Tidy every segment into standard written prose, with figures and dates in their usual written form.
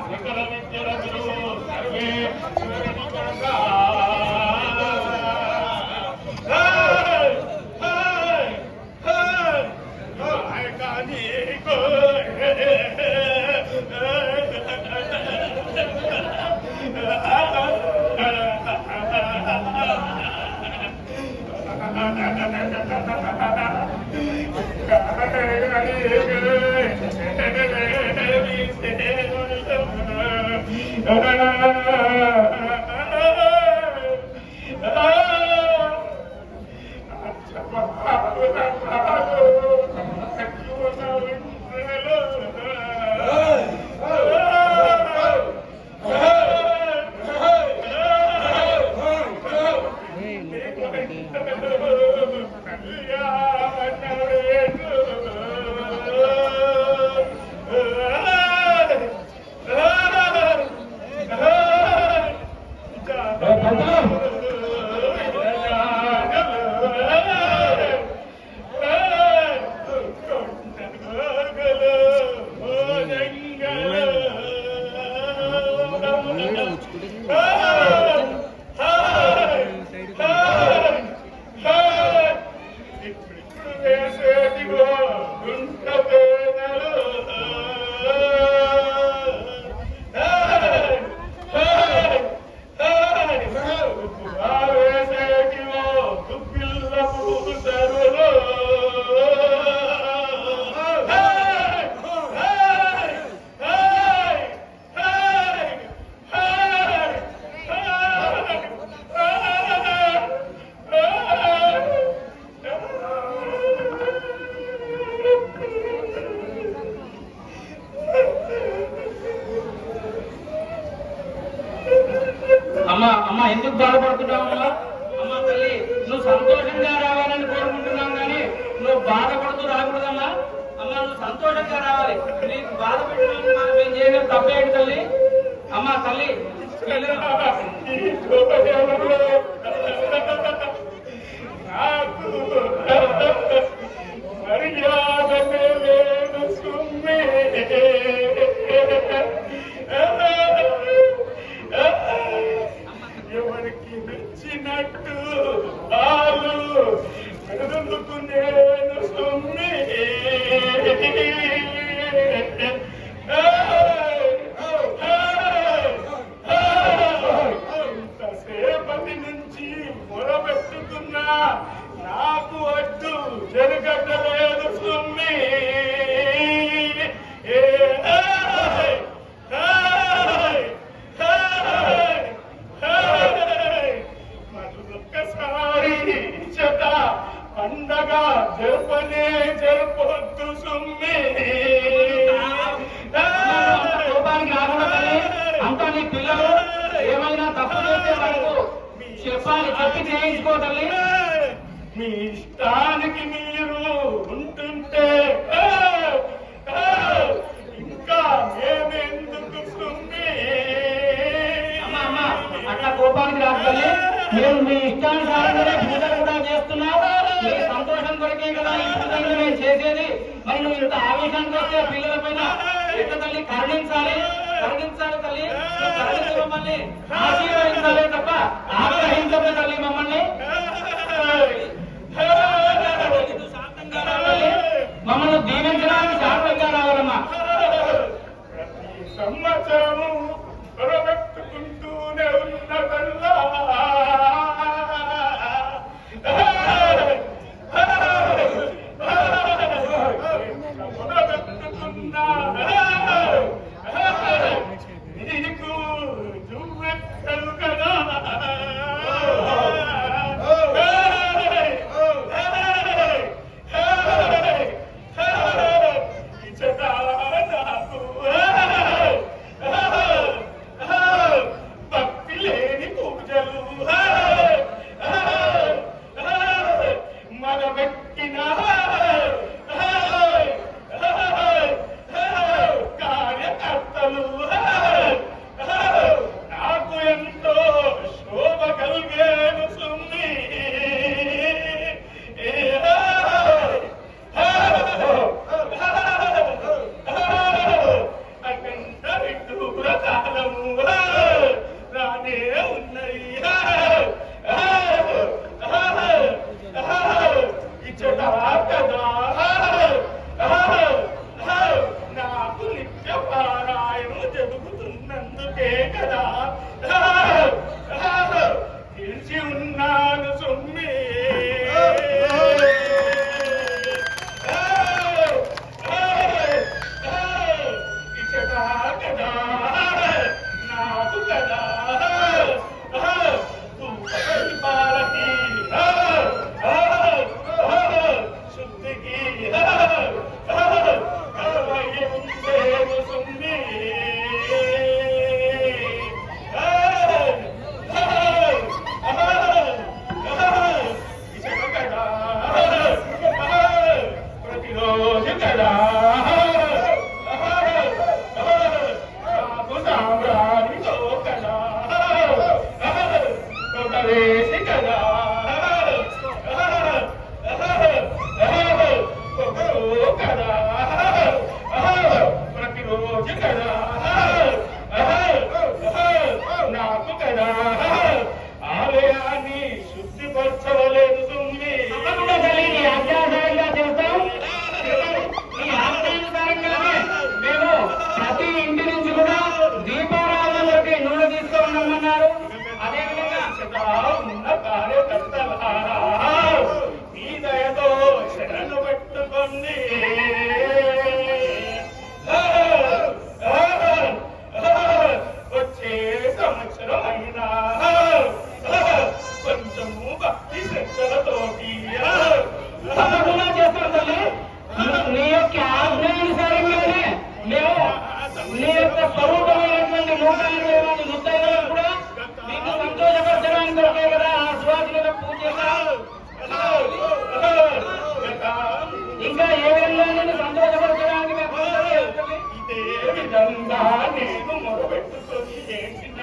సకల విద్యల గురువు సర్వేశ్వరునిగా అమ్మా ఎందుకు బాధపడుతున్నావు అమ్మా తల్లి నువ్వు సంతోషంగా రావాలని కోరుకుంటున్నావు కానీ నువ్వు బాధపడుతూ రాకూడదమ్మా అమ్మా నువ్వు సంతోషంగా రావాలి నీకు బాధ పెట్టిన మనం ఏం చేయలేదు తప్పేంటి తల్లి అమ్మా తల్లి ఎవరికి నచ్చినట్టు వాళ్ళు కదులుకు నేను సొమ్మి ఇంతసేపటి నుంచి మొరబెట్టుకున్నా నాకు అడ్డు జరగట్లేదు సొమ్మి పండగ జరుపనే జరపొద్దు సుమ్మి అంతా నీ పిల్లలు ఏమైనా తప్పు చేస్తే మనకు చెప్పాలి చెప్పి చేయించుకోవాలి మీ ఇష్టానికి మీరు ఉంటుంటే ఇంకా మేమెందుకు సుమ్మి అట్లా కోపానికి రావాలి నేను మీ ఇష్టానుసారంగానే పూజలు కూడా చేస్తున్నావు మీ సంతోషం కొరకే కదా ఈ పూజలు నేను చేసేది మరి నువ్వు ఇంత ఆవేశానికి వస్తే పిల్లల పైన ఎంత తల్లి కరుణించాలి తల్లి కరుణించి మమ్మల్ని ఆశీర్వదించాలి తప్ప ఆగ్రహించలే తల్లి మమ్మల్ని శాంతంగా రావాలి మమ్మల్ని దీవించడానికి శాంతంగా రావాలమ్మా ప్రతి సంవత్సరము ప్రవక్తుకుంటూనే ఉన్నదల్లా నీకు జువ్వెక్కలు కదా భక్తి లేని పూజలు మన పెట్టిన కార్యకర్తలు నాకు ఎంతో శోభ కలిగేను సుమ్మి జరుగుతున్నందుకే కదా తెలిసి ఉన్నాను సుమ్మి. ఇచ్చటా కదా నాకు కదా పాలకి శుద్ధికి ఉందేను సుమ్మి. ప్రతిరోజు కదా నాకు సామ్రాణితో కదా ఒక వేసి కదా కదా ప్రతిరోజు కదా నాకు కదా ఆలయాన్ని శుద్ధిపరచవలేదు సుమ్మి. తప్పకుండా తల్లి నీ ఆజ్ఞానుసారంగా చేస్తాం. నీ ఆజ్ఞానుసారంగానే మేము ప్రతి ఇంటి నుంచి కూడా దీపారాధనలోకి నూనె తీసుకోమన్నారు. అదేవిధంగా ఉన్న కార్యకర్తలారా మీ దయతో శరణు పెట్టుకోండి. వచ్చే సంవత్సరం అయినా కొంచెము భక్తి శ్రద్ధలతోటి తప్పకుండా చేస్తాం తల్లి. నీ యొక్క ఆజ్ఞానుసారంగానే మేము నీ యొక్క స్వరూపమైనటువంటి 120 మంది ముత్తైదులను కూడా మీకు సంతోషపరచడానికి కొరకే కదా ఆ సువాసిని పూజ చేస్తాం. ఇంకా ఏ విధంగా నేను సంతోషపరచడానికి మేము పూజ చేయాలి? ఇదే విధంగా నేను మొదలుపెట్టుకొని చేసిన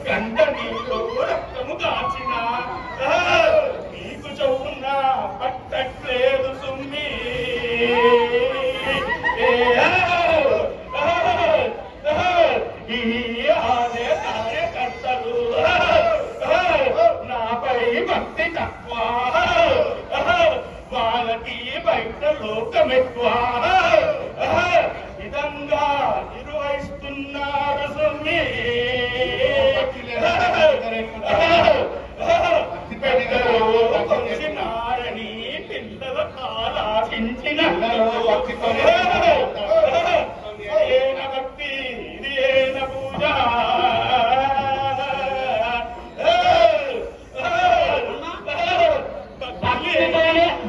గంట నీళ్ళు రక్తము కాచిన నీకు చౌకున్న పట్టట్లేదు సుమ్మి. ఈ ఆలయ కార్యకర్తలు నాపై భక్తి తక్కువ, వాళ్ళకి బయట లోకం ఎక్కువ విధంగా నిర్వహిస్తున్నారు సుమ్మి. పెద్దలు కొలిసినారని పిల్లల కాలాశించిన ఏన భక్తి ఇది ఏన పూజ.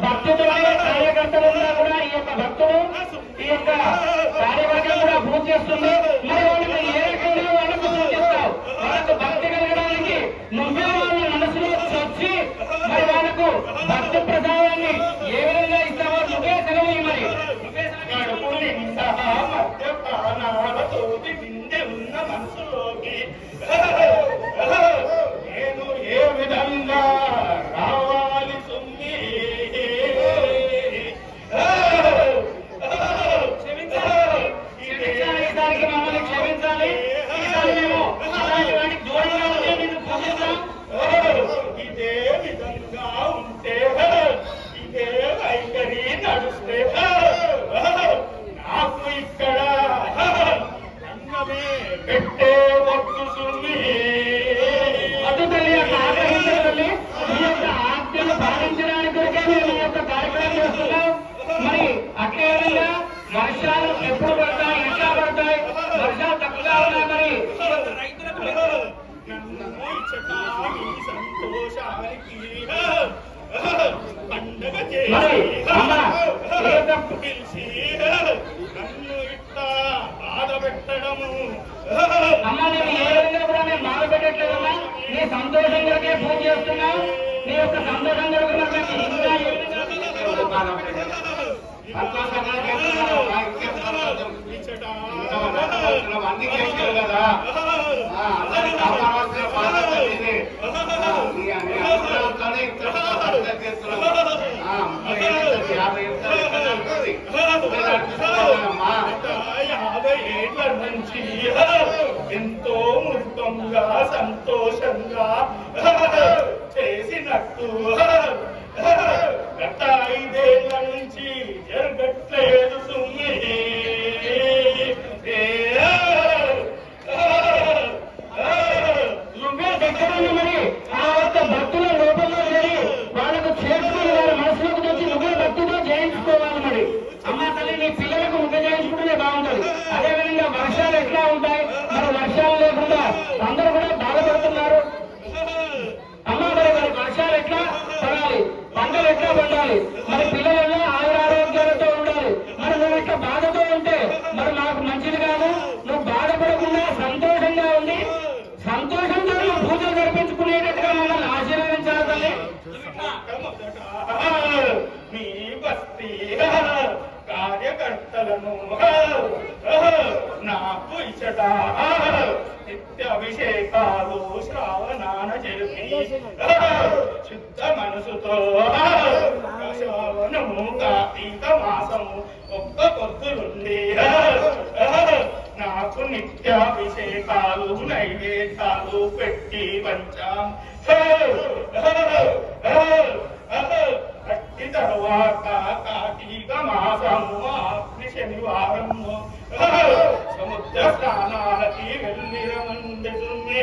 భక్తితోనే కార్యకర్తలున్నా కూడా ఈ యొక్క భక్తుడు ఈ యొక్క కార్యవర్గం కూడా పూజ చేస్తుంది. మరి వాళ్ళకి ఏ రకంగా వాళ్ళకు సూచిస్తావు? వాళ్ళకు భక్తి కలగడానికి నువ్వే వాళ్ళ మనసులో వచ్చి మరి వాళ్ళకు భక్తి ప్రసాదాన్ని ఏ విధంగా ఇస్తావో నువ్వే సెలవు మరి కడుపు నిండా మద్యపానాలతోటి నిండి ఉన్న మనసులోకి నేను ఏ విధంగా రావాలి సుమ్మి. ఈసారికి మమ్మల్ని క్షమించాలి. ఈసారి మేము అలాంటి వాటికి దూరంగా ఉంటే నిన్ను పూజిస్తాం. ఇదే విధంగా ఉంటే ఇదే వైఖరి నడుస్తే నాకు ఇక్కడ అన్నమే పెట్టే వద్దు సుమ్మి. అటు తల్లి యొక్క ఆగ్రహించిన తల్లి మీ యొక్క ఆజ్ఞను పాటించడానికి కొరకే మేము ఈ యొక్క కార్యక్రమం చేస్తున్నాం. మరి అట్లే విధంగా వర్షాలు ఎప్పుడు పడతాయి, ఎట్లా పడతాయి? వర్షాలు తక్కువగా ఉన్నాయి. మరి నన్ను ఇచ్చటానికి సంతోషానికి పండగ మరి అమ్మ ఈ యొక్క పిలిచి నన్ను ఇట్లా బాధ పెట్టడము. అమ్మ నేను ఏ విధంగా కూడా మేము బాధ పెట్టట్లేదమ్మా. నీ సంతోషం కొరకే పూజ చేస్తున్నాం. నీ యొక్క సంతోషం కొరకు మేము ఇంకా ఏ విధంగా సంతోషంగా చేస్తున్నావు. అన్ని చేశారు కదా, అందరినీ కాపాడవలసిన బాధ్యత నీదే. నీ అన్ని అనుగ్రహంతోనే ఇంత సంతోషంగా చేస్తున్నావు. 50 ఏళ్ళు ఉంటుంది. నడిపిస్తున్నావమ్మా. 50 ఏళ్ల నుంచి ఎంతో మృతంగా సంతోషంగా చేసినట్టు గత 5 ఏళ్ల నుంచి జరగట్లేదు సుమ్మి. ఉంటాయి. మరి వర్షాలు లేకుండా అందరూ కూడా బాధపడుతున్నారు. అమ్మ మరి మరి వర్షాలు ఎట్లా పడాలి, పంటలు ఎట్లా పండాలి, మరి పిల్లలలో ఆయురారోగ్యాలతో ఉండాలి. మరి నువ్వు ఇట్లా బాధతో ఉంటే మరి మాకు మంచిది కాదు. నువ్వు బాధపడకుండా సంతోషంగా ఉంది, సంతోషంతో నువ్వు పూజలు జరిపించుకునేటట్టుగా మమ్మల్ని ఆశీర్వదించాలి తల్లి. మీ భక్తి కార్యకర్తలను నాకు ఇచ్చట నిత్యాభిషేకాలు శ్రావణాన జరిపి శుద్ధ మనసుతో శ్రావణము కార్తీక మాసము ఒక్క పొద్దులుండి నాకు నిత్యాభిషేకాలు నైవేద్యాలు పెట్టి పంచాం. అట్టి తరువాత కార్తీక మాసము ఆఖరి శనివారము సముద్ర స్నానాలకి వెళ్ళిరమందుతుంది.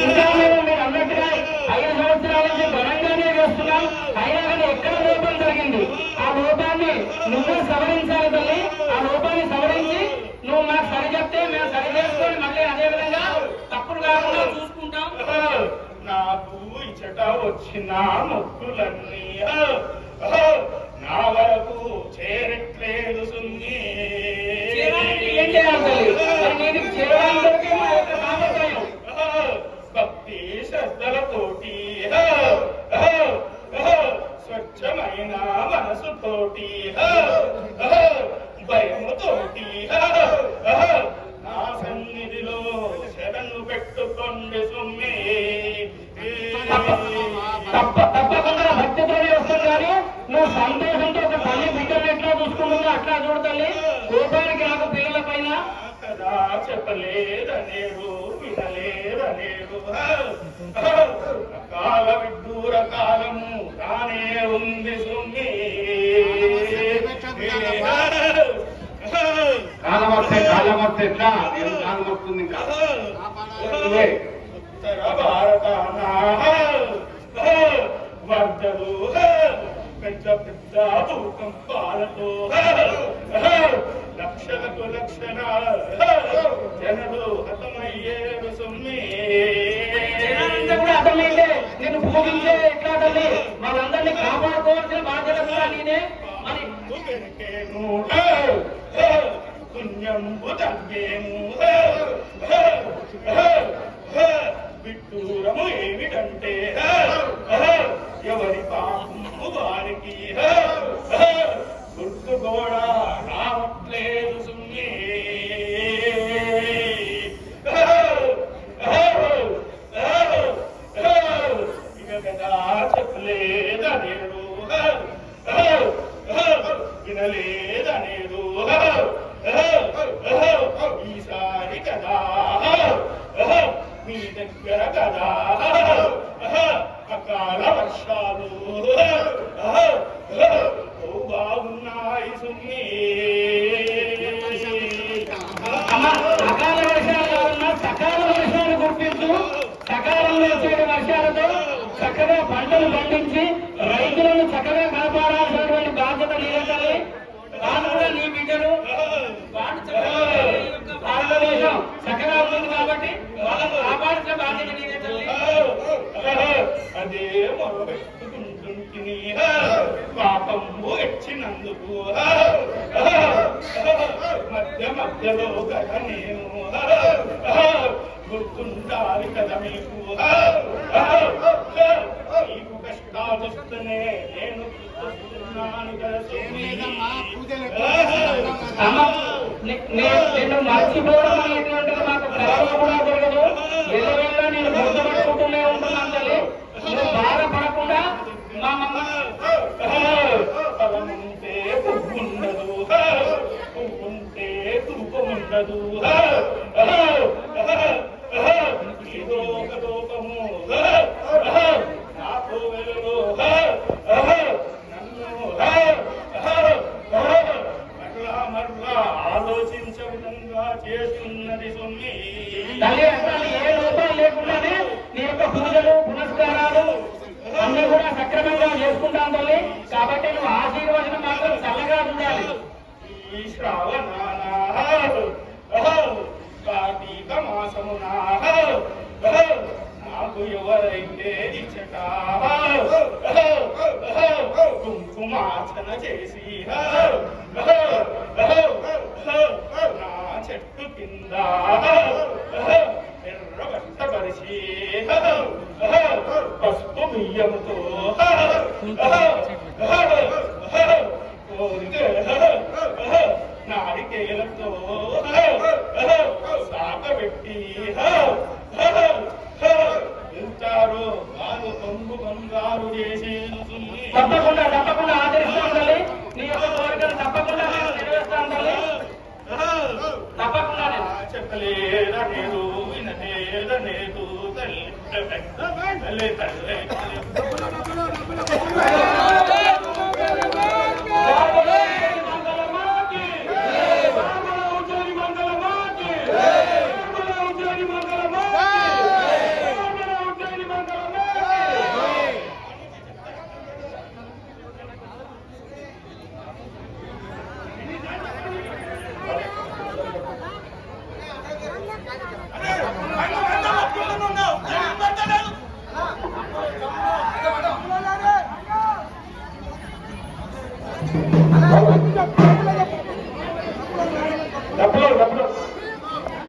ఇంకా మేము మీరు అన్నట్టుగా 5 సంవత్సరాల నుంచి ఘనంగానే చేస్తున్నాం. అయినా కానీ ఎక్కడ లోపం జరిగింది, ఆ లోపాన్ని నువ్వు సవరించాలి తల్లి. ఆ లోపాన్ని సవరించి నువ్వు మాకు సరి చెప్తే మేము సరి చేసుకొని మళ్ళీ అదే విధంగా తప్పులు కాకుండా చూసుకుంటాం. నాకు ఇచ్చట వచ్చిన మొక్కులన్నీ నా వరకు చేరట్లేదు సున్ని. ఏం చేయాలి తల్లి? మరి నీకు చేరడానికి మా యొక్క సామర్థ్యం. భక్తి శ్రద్ధలతోటి స్వచ్ఛమైన మనసుతోటి భయముతోటి నా సన్నిధిలో శరణు పెట్టుకోండి సుమ్మి. తప్పకుండా భక్తితోనే వస్తుంది. కానీ నువ్వు సంతోషంతో ఒక తల్లి బిడ్డలు ఎట్లా చూసుకుంటుందో అట్లా చూడతల్లి. కోపానికి నాకు పిల్లల పైన కదా చెప్పలేదనేరు వినలేదనేరు కాల విడ్డూర కాలము రానే ఉంది సుమ్మి. కాలమర్తే ఎట్లా కాలమొస్తుంది ఇంకా ఉత్తర భారతాన వరదలు పెద్ద పెద్ద భూకంపాలతో లక్షలకు లక్షల జనులు హతమయ్యేరు సుమ్మి. జనాలంతా కూడా అర్థమైందే నేను పూజించే ఎట్లా తల్లి. వాళ్ళందరినీ కాపాడుకోవాల్సిన బాధ్యత కూడా నేనే. మరి వెనకేను పుణ్యంబు తగ్గేను విడ్డూరము ఏమిటంటే ఎవరి పాపము వారికి గుర్తు కూడా రావట్లేదు సుమ్మి. ఇక కదా చెప్పలేదనేడు వినలేదనేడు ఈసారి కదా మీ దగ్గర కదా అకాల వర్షాలు బాగున్నాయి సుమ్మి. అకాల వర్షాలు కావాలన్నా సకాల వర్షాలు గుర్తించు. సకాలంలో వచ్చే వర్షాలతో చక్కగా పంటలు పండించి రైతులను చక్కగా కాపాడాల్సినటువంటి బాధ్యత నీదంటే వాళ్ళు కూడా నీ బిడ్డలు. భారతదేశం చక్కగా ఉంటుంది కాబట్టి వాళ్ళకు కాపాడాల్సిన బాధ్యత నీదే తల్లి. అదే మొరబెట్టుకుంటుంది పాపము ఎచ్చినందుకు మధ్య మధ్యలో కదా నేను గుర్తుండాలి కదా మీకు. నీకు కష్టాలు వస్తూనే నేను గుర్తున్నాను కదా స్వామి. నిన్ను మర్చిపోవడం అనేటువంటిది మాకు కలలో కూడా జరగదు. ఎల్లవెల్లా నేను గుర్తుపెట్టుకుంటూనే ఉంటున్నాను తల్లి. నువ్వు బాధపడకుండా మా ఫలముంటే పువ్వుండదు, పువ్వుంటే తూపముండదు. ఏదో ఒక లోపము నాకు వెలుగు నన్ను మరలా మరలా ఆలోచించే విధంగా చేస్తున్నది సుమ్మి. తల్లి అసలు ఏ లోపాలు లేకుండానే నీ యొక్క పూజలు పునస్కారాలు అన్ని కూడా సక్రమంగా చేసుకుంటాను తల్లి. కాబట్టి నువ్వు ఆశీర్వచనం మాత్రం చల్లగా ఉండాలి. ఈ శ్రావణాన చేసి నా చెట్టు కింద ఎర్రబట్టపరిచి పసుపు బియ్యంతో నారికేలతో సాగబెట్టి ఉంటారు వారు పొంగు బంగారు చేసేది తప్పకుండా తప్పకుండా ఆదరిస్తాం తల్లి. నీ యొక్క కోరికలు తప్పకుండా నేను నెరవేరుస్తాను తల్లి. తప్పకుండా చెప్పలేదనేదు వినలేదనేదు తల్లి తల్లి తల్లి Thank you.